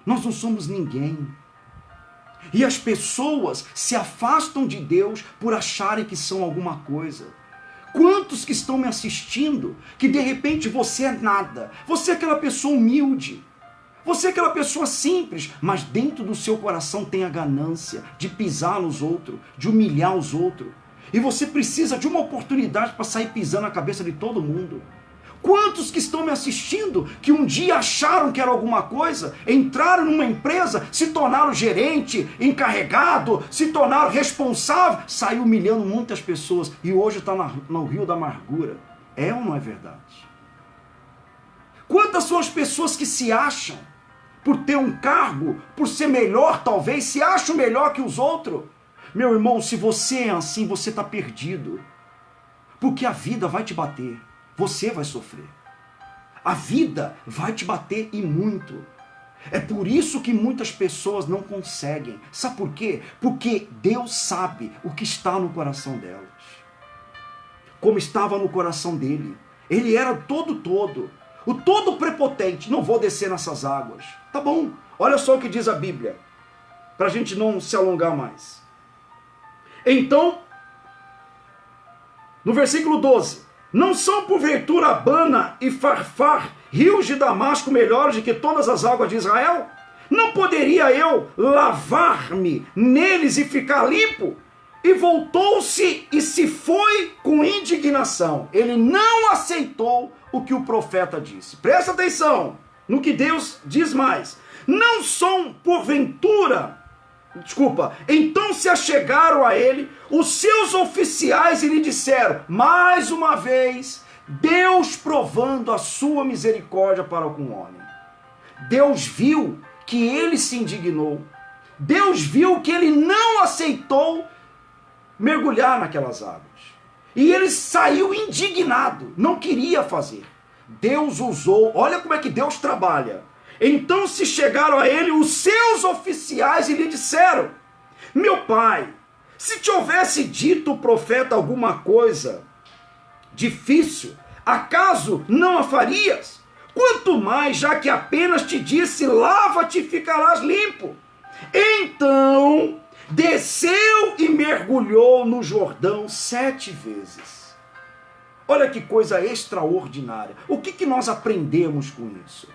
Nós não somos ninguém. E as pessoas se afastam de Deus por acharem que são alguma coisa. Quantos que estão me assistindo, que de repente você é nada, você é aquela pessoa humilde, você é aquela pessoa simples, mas dentro do seu coração tem a ganância de pisar nos outros, de humilhar os outros, e você precisa de uma oportunidade para sair pisando na cabeça de todo mundo. Quantos que estão me assistindo, que um dia acharam que era alguma coisa, entraram numa empresa, se tornaram gerente, encarregado, se tornaram responsável, saiu humilhando muitas pessoas e hoje está no rio da amargura. É ou não é verdade? Quantas são as pessoas que se acham, por ter um cargo, por ser melhor talvez, se acham melhor que os outros? Meu irmão, se você é assim, você está perdido. Porque a vida vai te bater. Você vai sofrer. A vida vai te bater e muito. É por isso que muitas pessoas não conseguem. Sabe por quê? Porque Deus sabe o que está no coração delas. Como estava no coração dele. Ele era todo. O todo prepotente. Não vou descer nessas águas. Tá bom. Olha só o que diz a Bíblia. Para a gente não se alongar mais. Então, no versículo 12. Não são porventura Abana e Farfar, rios de Damasco, melhores do que todas as águas de Israel? Não poderia eu lavar-me neles e ficar limpo? E voltou-se e se foi com indignação. Ele não aceitou o que o profeta disse. Presta atenção no que Deus diz mais. Não são porventura... Então se achegaram a ele os seus oficiais e lhe disseram, mais uma vez, Deus provando a sua misericórdia para com o homem. Deus viu que ele se indignou. Deus viu que ele não aceitou mergulhar naquelas águas. E ele saiu indignado, não queria fazer. Deus usou, olha como é que Deus trabalha. Então se chegaram a ele os seus oficiais e lhe disseram, meu pai, se te houvesse dito o profeta alguma coisa difícil, acaso não a farias? Quanto mais, já que apenas te disse, lava-te e ficarás limpo. Então desceu e mergulhou no Jordão 7 vezes. Olha que coisa extraordinária. O que nós aprendemos com isso?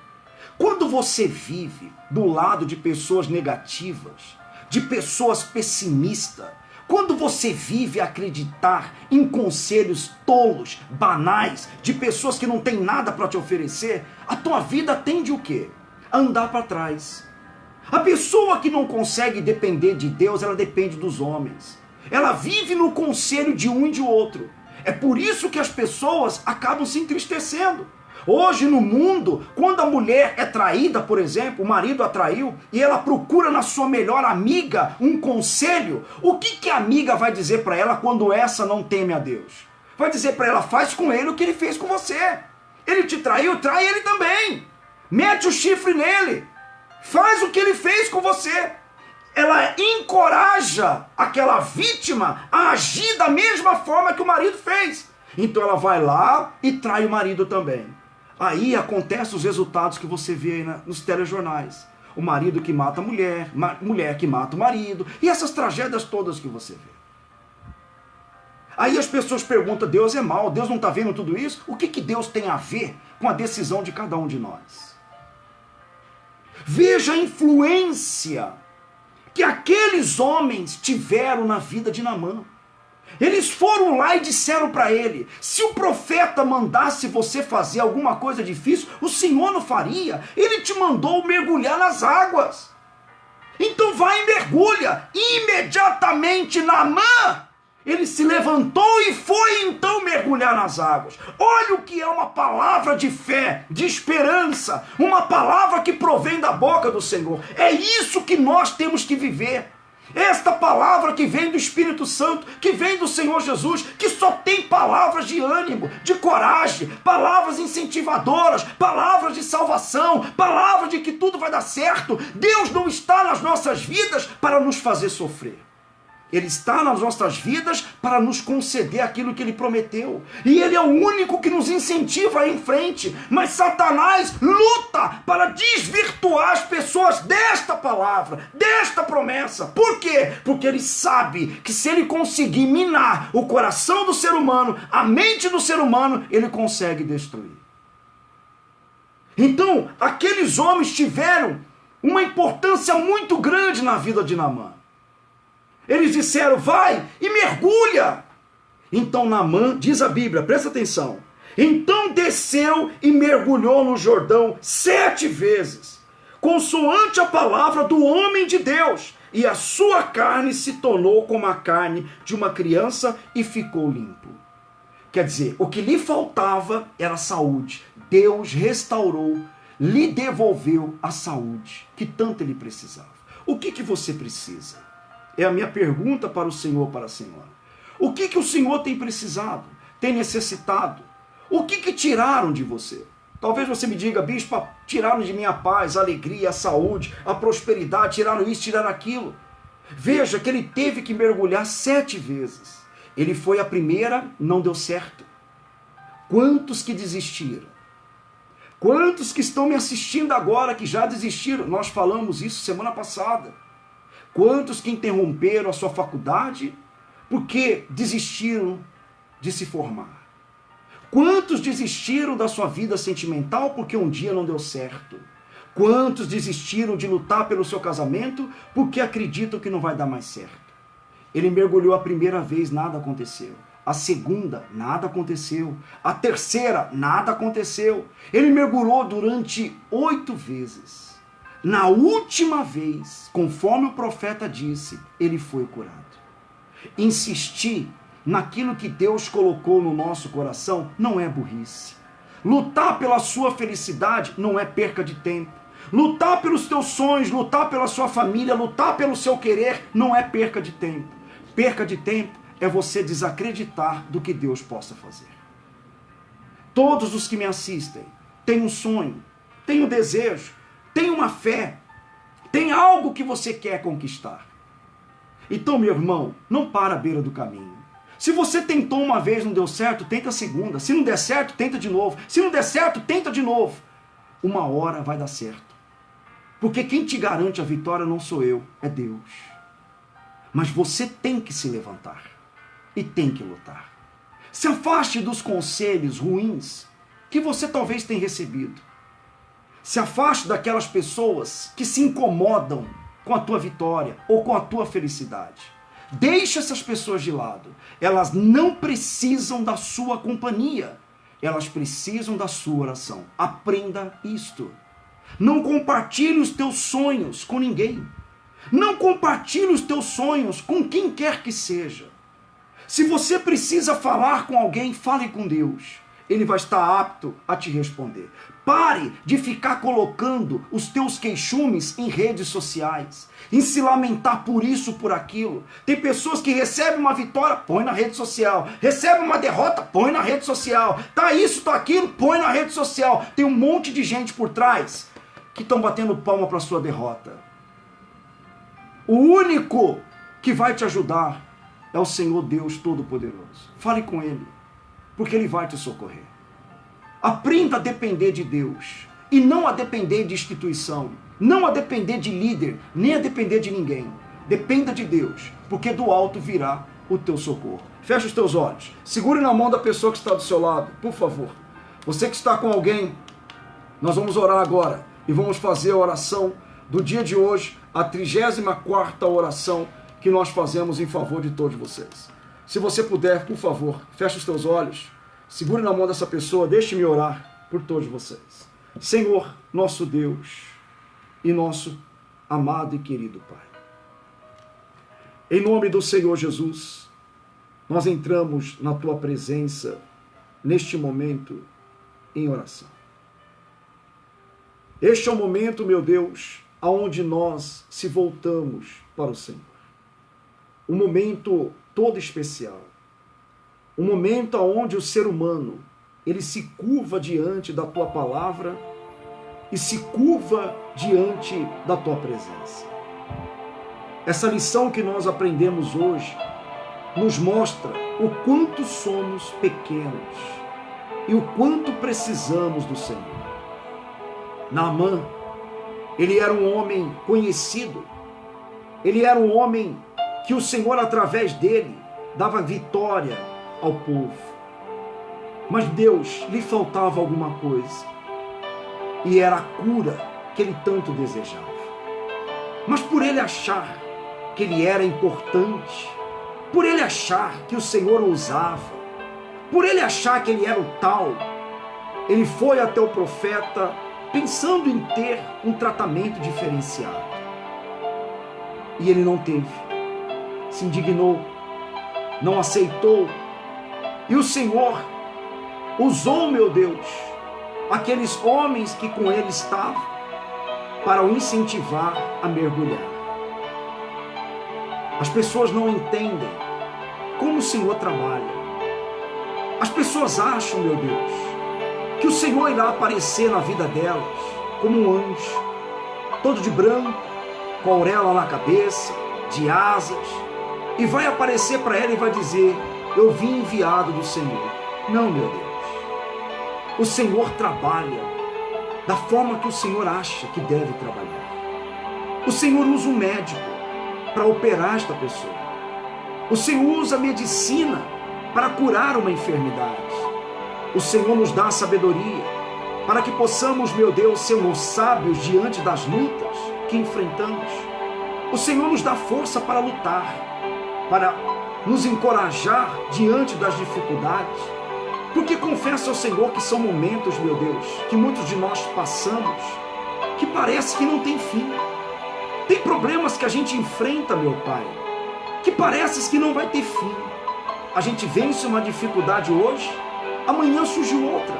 Quando você vive do lado de pessoas negativas, de pessoas pessimistas, quando você vive a acreditar em conselhos tolos, banais, de pessoas que não têm nada para te oferecer, a tua vida tende o quê? A andar para trás. A pessoa que não consegue depender de Deus, ela depende dos homens. Ela vive no conselho de um e de outro. É por isso que as pessoas acabam se entristecendo. Hoje no mundo, quando a mulher é traída, por exemplo, o marido a traiu, e ela procura na sua melhor amiga um conselho, o que a amiga vai dizer para ela quando essa não teme a Deus? Vai dizer para ela, faz com ele o que ele fez com você. Ele te traiu, trai ele também. Mete o chifre nele. Faz o que ele fez com você. Ela encoraja aquela vítima a agir da mesma forma que o marido fez. Então ela vai lá e trai o marido também. Aí acontecem os resultados que você vê aí nos telejornais. O marido que mata a mulher, mulher que mata o marido, e essas tragédias todas que você vê. Aí as pessoas perguntam, Deus é mau, Deus não está vendo tudo isso? O que Deus tem a ver com a decisão de cada um de nós? Veja a influência que aqueles homens tiveram na vida de Naamã. Eles foram lá e disseram para ele, se o profeta mandasse você fazer alguma coisa difícil, o Senhor não faria. Ele te mandou mergulhar nas águas. Então vai e mergulha. Imediatamente Naamã, ele se levantou e foi então mergulhar nas águas. Olha o que é uma palavra de fé, de esperança, uma palavra que provém da boca do Senhor. É isso que nós temos que viver. Esta palavra que vem do Espírito Santo, que vem do Senhor Jesus, que só tem palavras de ânimo, de coragem, palavras incentivadoras, palavras de salvação, palavras de que tudo vai dar certo. Deus não está nas nossas vidas para nos fazer sofrer. Ele está nas nossas vidas para nos conceder aquilo que Ele prometeu. E Ele é o único que nos incentiva a ir em frente. Mas Satanás luta para desvirtuar as pessoas desta palavra, desta promessa. Por quê? Porque ele sabe que se ele conseguir minar o coração do ser humano, a mente do ser humano, ele consegue destruir. Então, aqueles homens tiveram uma importância muito grande na vida de Naamã. Eles disseram, vai e mergulha. Então Naamã, diz a Bíblia, presta atenção. Então desceu e mergulhou no Jordão 7 vezes, consoante a palavra do homem de Deus. E a sua carne se tornou como a carne de uma criança e ficou limpo. Quer dizer, o que lhe faltava era saúde. Deus restaurou, lhe devolveu a saúde que tanto ele precisava. O que você precisa? É a minha pergunta para o Senhor, para a Senhora. O que o Senhor tem precisado, tem necessitado? O que tiraram de você? Talvez você me diga, bispo, tiraram de mim a paz, a alegria, a saúde, a prosperidade, tiraram isso, tiraram aquilo. Veja que ele teve que mergulhar 7 vezes. Ele foi a primeira, não deu certo. Quantos que desistiram? Quantos que estão me assistindo agora que já desistiram? Nós falamos isso semana passada. Quantos que interromperam a sua faculdade porque desistiram de se formar? Quantos desistiram da sua vida sentimental porque um dia não deu certo? Quantos desistiram de lutar pelo seu casamento porque acreditam que não vai dar mais certo? Ele mergulhou a primeira vez, nada aconteceu. A segunda, nada aconteceu. A terceira, nada aconteceu. Ele mergulhou durante 8 vezes. Na última vez, conforme o profeta disse, ele foi curado. Insistir naquilo que Deus colocou no nosso coração não é burrice. Lutar pela sua felicidade não é perca de tempo. Lutar pelos teus sonhos, lutar pela sua família, lutar pelo seu querer não é perca de tempo. Perca de tempo é você desacreditar do que Deus possa fazer. Todos os que me assistem têm um sonho, têm um desejo, tem uma fé, tem algo que você quer conquistar. Então, meu irmão, não para à beira do caminho. Se você tentou uma vez e não deu certo, tenta a segunda. Se não der certo, tenta de novo. Se não der certo, tenta de novo. Uma hora vai dar certo. Porque quem te garante a vitória não sou eu, é Deus. Mas você tem que se levantar e tem que lutar. Se afaste dos conselhos ruins que você talvez tenha recebido. Se afaste daquelas pessoas que se incomodam com a tua vitória ou com a tua felicidade. Deixe essas pessoas de lado. Elas não precisam da sua companhia. Elas precisam da sua oração. Aprenda isto. Não compartilhe os teus sonhos com ninguém. Não compartilhe os teus sonhos com quem quer que seja. Se você precisa falar com alguém, fale com Deus. Ele vai estar apto a te responder. Pare de ficar colocando os teus queixumes em redes sociais, em se lamentar por isso, por aquilo. Tem pessoas que recebem uma vitória, põe na rede social. Recebe uma derrota, põe na rede social. Tá isso, tá aquilo, põe na rede social. Tem um monte de gente por trás que estão batendo palma para a sua derrota. O único que vai te ajudar é o Senhor Deus Todo-Poderoso. Fale com Ele, porque Ele vai te socorrer. Aprenda a depender de Deus e não a depender de instituição, não a depender de líder, nem a depender de ninguém. Dependa de Deus, porque do alto virá o teu socorro. Feche os teus olhos. Segure na mão da pessoa que está do seu lado, por favor. Você que está com alguém, nós vamos orar agora e vamos fazer a oração do dia de hoje, a 34ª oração que nós fazemos em favor de todos vocês. Se você puder, por favor, feche os teus olhos, segure na mão dessa pessoa, deixe-me orar por todos vocês. Senhor, nosso Deus e nosso amado e querido Pai, em nome do Senhor Jesus, nós entramos na Tua presença neste momento em oração. Este é o momento, meu Deus, aonde nós se voltamos para o Senhor. Um momento todo especial. Um momento onde o ser humano, ele se curva diante da Tua palavra e se curva diante da Tua presença. Essa lição que nós aprendemos hoje nos mostra o quanto somos pequenos e o quanto precisamos do Senhor. Naamã, ele era um homem conhecido, ele era um homem que o Senhor, através dele, dava vitória ao povo. Mas Deus lhe faltava alguma coisa, e era a cura que ele tanto desejava. Mas por ele achar que ele era importante, por ele achar que o Senhor o usava, por ele achar que ele era o tal, ele foi até o profeta pensando em ter um tratamento diferenciado. E ele não teve. Se indignou, não aceitou. E o Senhor usou, meu Deus, aqueles homens que com ele estavam para o incentivar a mergulhar. As pessoas não entendem como o Senhor trabalha. As pessoas acham, meu Deus, que o Senhor irá aparecer na vida delas como um anjo, todo de branco, com a auréola na cabeça, de asas, e vai aparecer para ela e vai dizer: eu vim enviado do Senhor. Não, meu Deus. O Senhor trabalha da forma que o Senhor acha que deve trabalhar. O Senhor usa um médico para operar esta pessoa. O Senhor usa a medicina para curar uma enfermidade. O Senhor nos dá a sabedoria para que possamos, meu Deus, sermos sábios diante das lutas que enfrentamos. O Senhor nos dá força para lutar, para nos encorajar diante das dificuldades. Porque confesso ao Senhor que são momentos, meu Deus, que muitos de nós passamos, que parece que não tem fim. Tem problemas que a gente enfrenta, meu Pai, que parece que não vai ter fim. A gente vence uma dificuldade hoje, amanhã surge outra.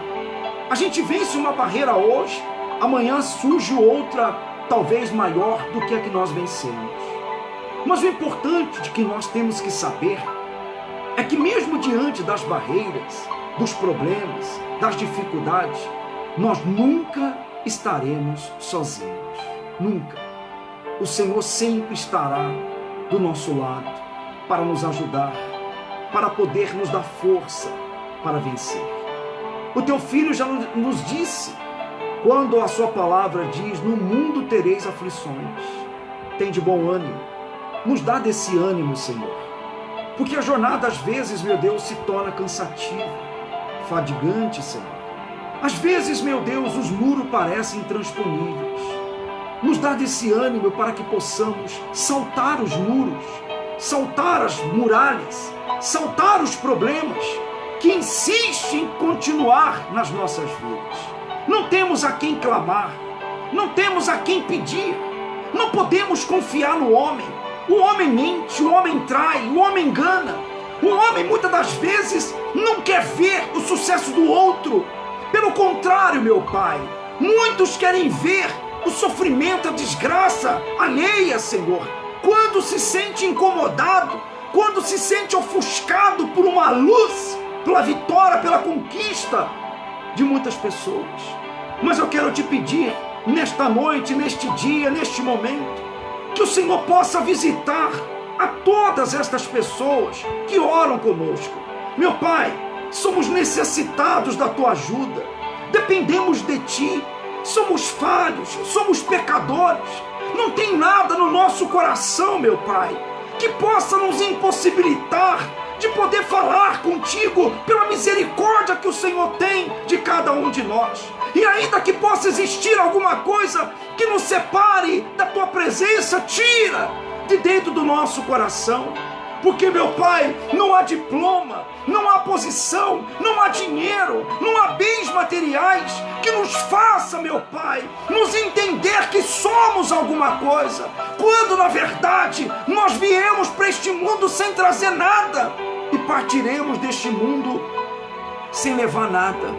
A gente vence uma barreira hoje, amanhã surge outra, talvez maior do que a que nós vencemos. Mas o importante de que nós temos que saber é que mesmo diante das barreiras, dos problemas, das dificuldades, nós nunca estaremos sozinhos. Nunca. O Senhor sempre estará do nosso lado para nos ajudar, para poder nos dar força para vencer. O teu filho já nos disse, quando a sua palavra diz: no mundo tereis aflições. Tem de bom ânimo. Nos dá desse ânimo, Senhor. Porque a jornada às vezes, meu Deus, se torna cansativa, fadigante, Senhor. Às vezes, meu Deus, os muros parecem intransponíveis. Nos dá desse ânimo para que possamos saltar os muros, saltar as muralhas, saltar os problemas que insistem em continuar nas nossas vidas. Não temos a quem clamar, não temos a quem pedir, não podemos confiar no homem. O homem mente, o homem trai, o homem engana. O homem muitas das vezes não quer ver o sucesso do outro. Pelo contrário, meu Pai, muitos querem ver o sofrimento, a desgraça alheia, Senhor. Quando se sente incomodado, quando se sente ofuscado por uma luz, pela vitória, pela conquista de muitas pessoas. Mas eu quero te pedir, nesta noite, neste dia, neste momento, que o Senhor possa visitar a todas estas pessoas que oram conosco. Meu Pai, somos necessitados da Tua ajuda, dependemos de Ti, somos falhos, somos pecadores, não tem nada no nosso coração, meu Pai, que possa nos impossibilitar de poder falar contigo pela misericórdia que o Senhor tem de cada um de nós. E ainda que possa existir alguma coisa que nos separe da tua presença, tira de dentro do nosso coração. Porque, meu Pai, não há diploma, não há posição, não há dinheiro, não há bens materiais que nos faça, meu Pai, nos entender que somos alguma coisa, quando na verdade nós viemos para este mundo sem trazer nada e partiremos deste mundo sem levar nada.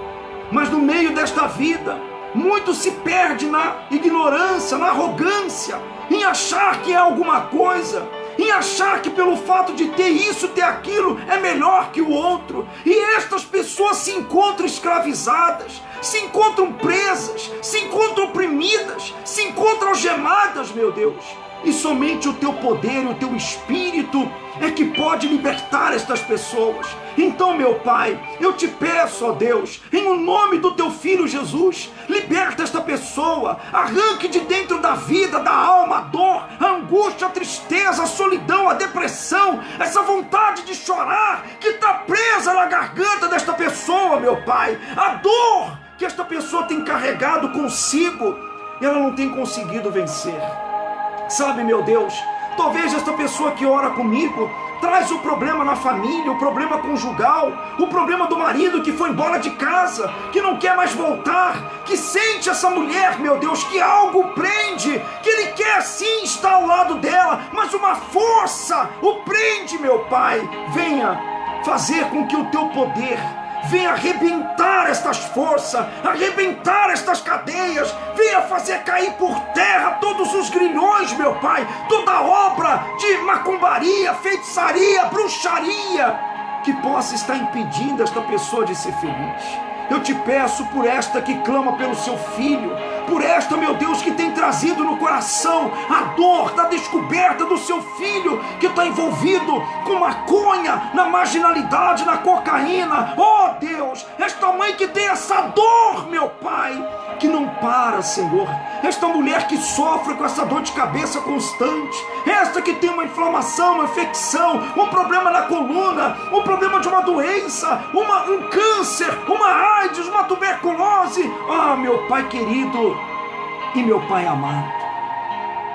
Mas no meio desta vida, muito se perde na ignorância, na arrogância, em achar que é alguma coisa, em achar que pelo fato de ter isso, ter aquilo, é melhor que o outro. E estas pessoas se encontram escravizadas, se encontram presas, se encontram oprimidas, se encontram algemadas, meu Deus. E somente o teu poder e o teu Espírito é que pode libertar estas pessoas. Então, meu Pai, eu te peço, ó Deus, em o nome do teu Filho Jesus, liberta esta pessoa, arranque de dentro da vida, da alma, a dor, a angústia, a tristeza, a solidão, a depressão, essa vontade de chorar que está presa na garganta desta pessoa, meu Pai, a dor que esta pessoa tem carregado consigo e ela não tem conseguido vencer. Sabe, meu Deus, talvez esta pessoa que ora comigo traz o problema na família, o problema conjugal, o problema do marido que foi embora de casa, que não quer mais voltar, que sente essa mulher, meu Deus, que algo prende, que ele quer sim estar ao lado dela, mas uma força o prende, meu Pai. Venha fazer com que o teu poder venha arrebentar estas forças, arrebentar estas cadeias, venha fazer cair por terra todos os grilhões, meu Pai, toda obra de macumbaria, feitiçaria, bruxaria, que possa estar impedindo esta pessoa de ser feliz. Eu te peço por esta que clama pelo seu filho, por esta, meu Deus, que tem trazido no coração a dor da descoberta do seu filho, que está envolvido com maconha, na marginalidade, na cocaína. Oh Deus, esta mãe que tem essa dor, meu Pai, que não para, Senhor. Esta mulher que sofre com essa dor de cabeça constante, esta que tem uma inflamação, uma infecção, um problema na coluna, um problema de uma doença, um câncer, uma AIDS, uma tuberculose. Ah, meu Pai querido e meu Pai amado,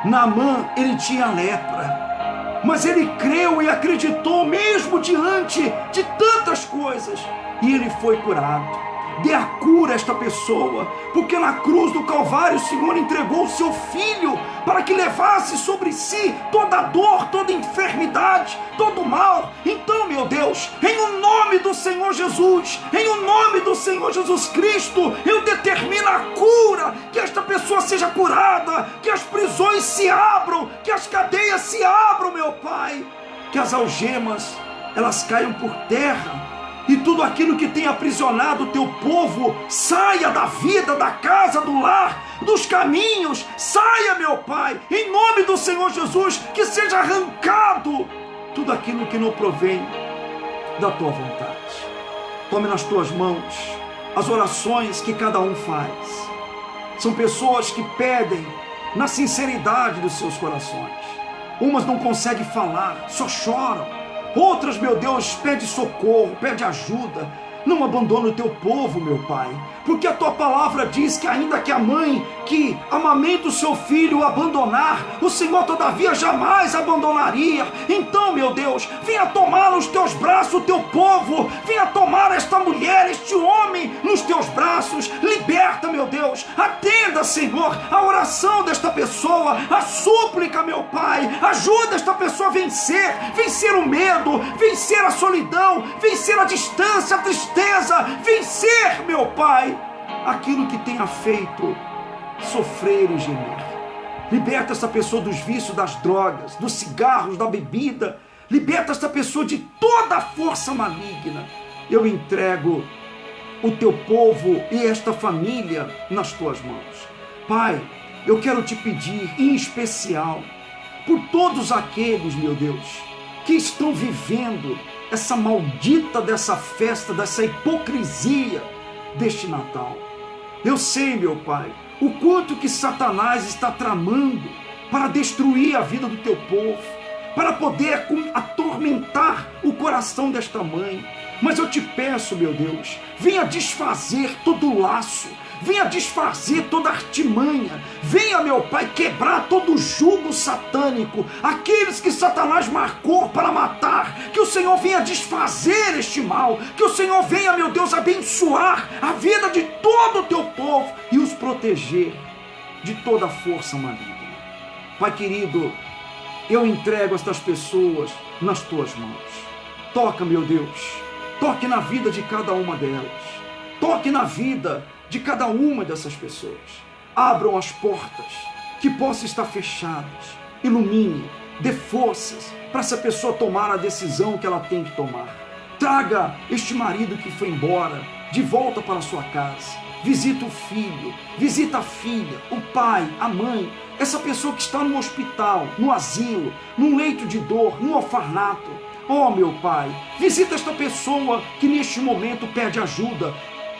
Naamã, ele tinha lepra, mas ele creu e acreditou mesmo diante de tantas coisas, e ele foi curado. Dê a cura a esta pessoa, porque na cruz do Calvário o Senhor entregou o seu Filho para que levasse sobre si toda a dor, toda a enfermidade, todo o mal. Então, meu Deus, em o nome do Senhor Jesus, em o nome do Senhor Jesus Cristo, eu determino a cura, que esta pessoa seja curada, que as prisões se abram, que as cadeias se abram, meu Pai, que as algemas, elas caiam por terra, e tudo aquilo que tem aprisionado o teu povo saia da vida, da casa, do lar, dos caminhos, saia, meu Pai, em nome do Senhor Jesus, que seja arrancado tudo aquilo que não provém da tua vontade. Tome nas tuas mãos as orações que cada um faz. São pessoas que pedem na sinceridade dos seus corações. Umas não conseguem falar, só choram. Outras, meu Deus, pede socorro, pede ajuda. Não abandona o teu povo, meu Pai, porque a tua palavra diz que ainda que a mãe que amamenta o seu filho o abandonar, o Senhor todavia jamais abandonaria. Então, meu Deus, venha tomar nos teus braços o teu povo, venha tomar esta mulher, este homem nos teus braços, liberta, meu Deus, atenda, Senhor, a oração desta pessoa, a súplica, meu Pai, ajuda esta pessoa a vencer o medo, vencer a solidão, vencer a distância, a tristeza, vencer, meu Pai, aquilo que tenha feito sofrer e gemer. Liberta essa pessoa dos vícios, das drogas, dos cigarros, da bebida. Liberta essa pessoa de toda a força maligna. Eu entrego o teu povo e esta família nas tuas mãos. Pai, eu quero te pedir, em especial, por todos aqueles, meu Deus, que estão vivendo essa maldita dessa festa, dessa hipocrisia deste Natal. Eu sei, meu Pai, o quanto que Satanás está tramando para destruir a vida do teu povo, para poder atormentar o coração desta mãe. Mas eu te peço, meu Deus, venha desfazer todo o laço, venha desfazer toda a artimanha, venha, meu Pai, quebrar todo o jugo satânico, aqueles que Satanás marcou para matar, que o Senhor venha desfazer este mal, que o Senhor venha, meu Deus, abençoar a vida de todo o teu povo e os proteger de toda a força maligna. Pai querido, eu entrego estas pessoas nas tuas mãos. Toca, meu Deus, toque na vida de cada uma delas, toque na vida de cada uma dessas pessoas. Abram as portas que possam estar fechadas, ilumine, dê forças para essa pessoa tomar a decisão que ela tem que tomar. Traga este marido que foi embora de volta para a sua casa. Visita o filho, visita a filha, o pai, a mãe, essa pessoa que está no hospital, no asilo, num leito de dor, no orfanato. Oh, meu Pai, visita esta pessoa que neste momento pede ajuda,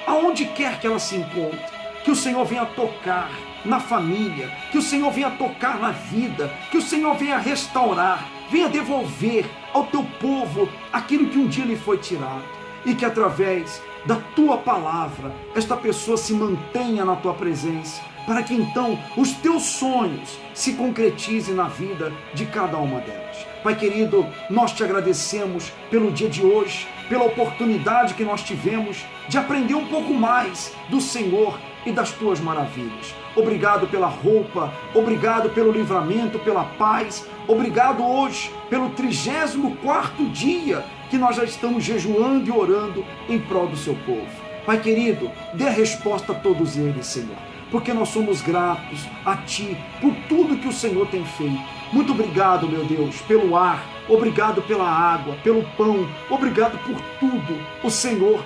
aonde quer que ela se encontre. Que o Senhor venha tocar na família, que o Senhor venha tocar na vida, que o Senhor venha restaurar, venha devolver ao teu povo aquilo que um dia lhe foi tirado, e que através da tua palavra esta pessoa se mantenha na tua presença, para que então os teus sonhos se concretizem na vida de cada uma delas. Pai querido, nós te agradecemos pelo dia de hoje, pela oportunidade que nós tivemos de aprender um pouco mais do Senhor e das tuas maravilhas. Obrigado pela roupa, obrigado pelo livramento, pela paz, obrigado hoje pelo 34º dia que nós já estamos jejuando e orando em prol do seu povo. Pai querido, dê a resposta a todos eles, Senhor, porque nós somos gratos a Ti por tudo que o Senhor tem feito. Muito obrigado, meu Deus, pelo ar, obrigado pela água, pelo pão, obrigado por tudo. O Senhor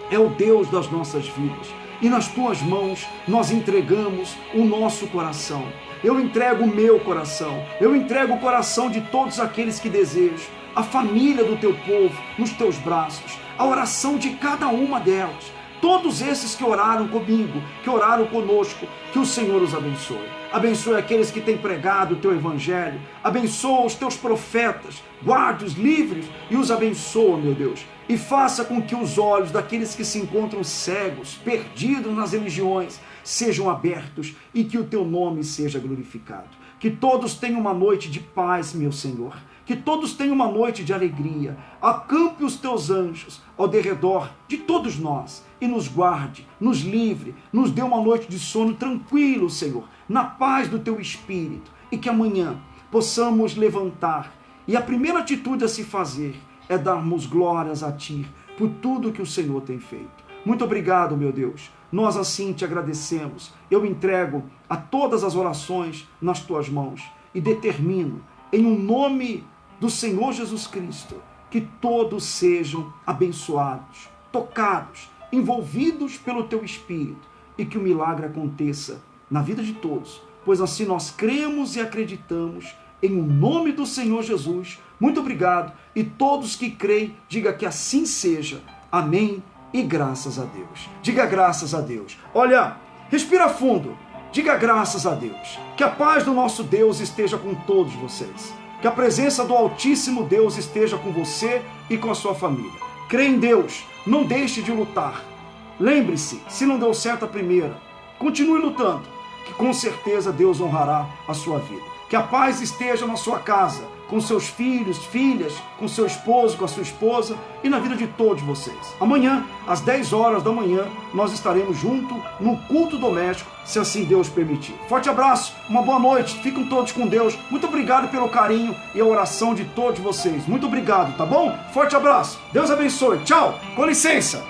é o Deus das nossas vidas, e nas Tuas mãos nós entregamos o nosso coração. Eu entrego o meu coração, eu entrego o coração de todos aqueles que desejam, a família do Teu povo nos Teus braços, a oração de cada uma delas. Todos esses que oraram comigo, que oraram conosco, que o Senhor os abençoe. Abençoe aqueles que têm pregado o Teu Evangelho. Abençoa os Teus profetas, guarde-os livres e os abençoa, meu Deus. E faça com que os olhos daqueles que se encontram cegos, perdidos nas religiões, sejam abertos e que o Teu nome seja glorificado. Que todos tenham uma noite de paz, meu Senhor. Que todos tenham uma noite de alegria. Acampe os Teus anjos ao derredor de todos nós e nos guarde, nos livre, nos dê uma noite de sono tranquilo, Senhor, na paz do Teu Espírito, e que amanhã possamos levantar e a primeira atitude a se fazer é darmos glórias a Ti por tudo que o Senhor tem feito. Muito obrigado, meu Deus. Nós assim Te agradecemos. Eu entrego a todas as orações nas Tuas mãos e determino, em um nome do Senhor Jesus Cristo, que todos sejam abençoados, tocados, envolvidos pelo Teu Espírito, e que o milagre aconteça na vida de todos, pois assim nós cremos e acreditamos, em o nome do Senhor Jesus. Muito obrigado, e todos que creem, diga que assim seja. Amém e graças a Deus. Diga graças a Deus. Olha, respira fundo, diga graças a Deus. Que a paz do nosso Deus esteja com todos vocês. Que a presença do Altíssimo Deus esteja com você e com a sua família. Crê em Deus, não deixe de lutar. Lembre-se, se não deu certo a primeira, continue lutando, que com certeza Deus honrará a sua vida. Que a paz esteja na sua casa, com seus filhos, filhas, com seu esposo, com a sua esposa e na vida de todos vocês. Amanhã, às 10 horas da manhã, nós estaremos juntos no culto doméstico, se assim Deus permitir. Forte abraço, uma boa noite, fiquem todos com Deus. Muito obrigado pelo carinho e a oração de todos vocês. Muito obrigado, tá bom? Forte abraço, Deus abençoe, tchau, com licença.